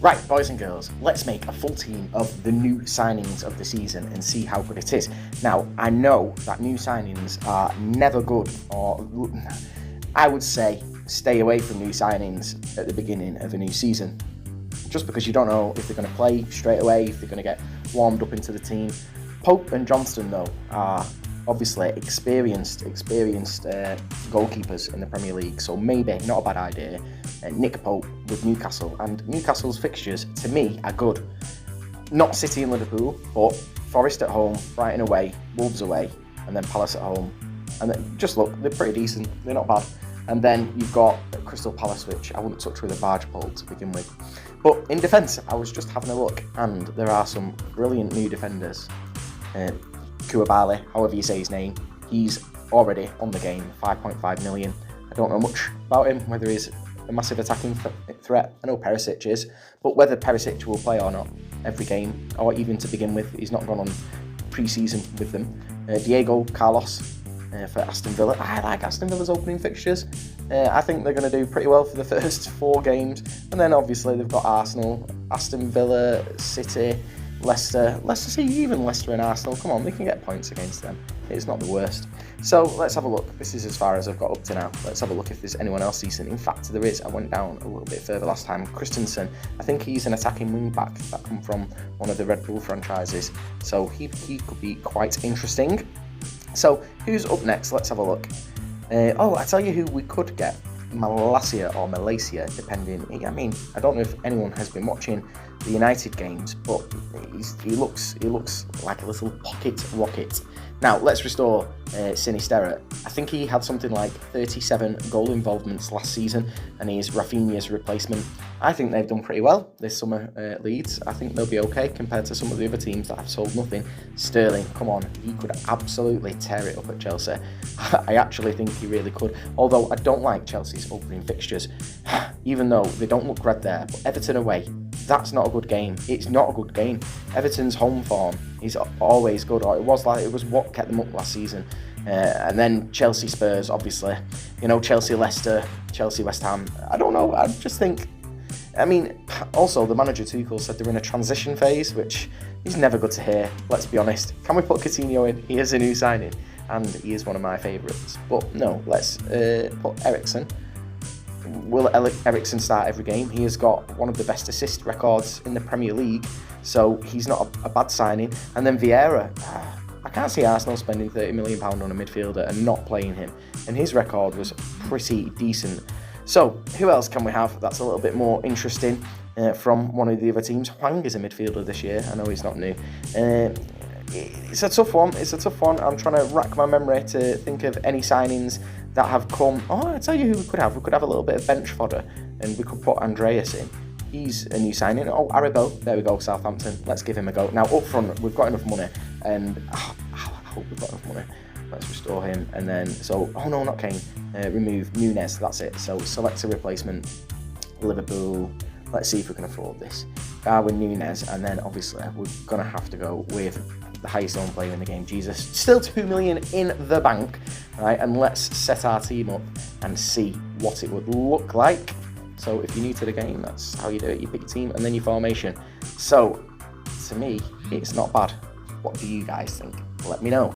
Right, boys and girls, let's make a full team of the new signings of the season and see how good it is. Now, I know that new signings are never good, or I would say stay away from new signings at the beginning of a new season, just because you don't know if they're going to play straight away, if they're going to get warmed up into the team. Pope and Johnston, though, are obviously experienced goalkeepers in the Premier League, so maybe not a bad idea. Nick Pope with Newcastle, and Newcastle's fixtures to me are good. Not City and Liverpool, but Forest at home, Brighton away, Wolves away, and then Palace at home. And then just look, they're pretty decent, they're not bad. And then you've got Crystal Palace, which I wouldn't touch with a barge pole to begin with. But in defence, I was just having a look, and there are some brilliant new defenders. Koulibaly, however you say his name, he's already on the game, 5.5 million. I don't know much about him, whether he's a massive attacking threat. I know Perisic is, but whether Perisic will play or not every game, or even to begin with, he's not gone on pre-season with them. Diego Carlos for Aston Villa. I like Aston Villa's opening fixtures. I think they're going to do pretty well for the first 4 games, and then obviously they've got Arsenal, Aston Villa, City, Leicester, even Leicester and Arsenal. Come on, they can get points against them. It's not the worst. So let's have a look. This is as far as I've got up to now. Let's have a look if there's anyone else decent. In fact, there is. I went down a little bit further last time. Christensen, I think he's an attacking wing back that come from one of the Red Bull franchises. So he could be quite interesting. So who's up next? Let's have a look. I tell you who we could get. Malaysia, depending. I mean, I don't know if anyone has been watching the United games, but he looks like a little pocket rocket. Now, let's restore Sinisterra. I think he had something like 37 goal involvements last season, and he's Rafinha's replacement. I think they've done pretty well this summer, Leeds. I think they'll be okay compared to some of the other teams that have sold nothing. Sterling, come on, he could absolutely tear it up at Chelsea. I actually think he really could, although I don't like Chelsea's opening fixtures, even though they don't look red there. But Everton away, that's not a good game. It's not a good game. Everton's home form is always good, or it was what kept them up last season. And then Chelsea Spurs, obviously. Chelsea Leicester, Chelsea West Ham. I don't know. I just think. I mean, also the manager Tuchel said they're in a transition phase, which is never good to hear. Let's be honest. Can we put Coutinho in? He is a new signing, and he is one of my favourites. But no, let's put Eriksen. Will Eriksen start every game? He has got one of the best assist records in the Premier League, so he's not a bad signing. And then Vieira, I can't see Arsenal spending £30 million on a midfielder and not playing him, and his record was pretty decent. So who else can we have that's a little bit more interesting from one of the other teams? Hwang is a midfielder this year. I know he's not new. It's a tough one. I'm trying to rack my memory to think of any signings that have come. I tell you who we could have. We could have a little bit of bench fodder, and we could put Andreas in. He's a new signing. Aribo, there we go, Southampton. Let's give him a go. Now, up front, we've got enough money, and I hope we've got enough money. Let's restore him, and then, not Kane. Remove Nunez, that's it. So, select a replacement. Liverpool. Let's see if we can afford this. Darwin Nunez, and then, obviously, we're going to have to go with the highest owned player in the game, Jesus. Still 2 million in the bank, right? And let's set our team up and see what it would look like. So if you're new to the game, that's how you do it. You pick your team and then your formation. So to me, it's not bad. What do you guys think? Let me know.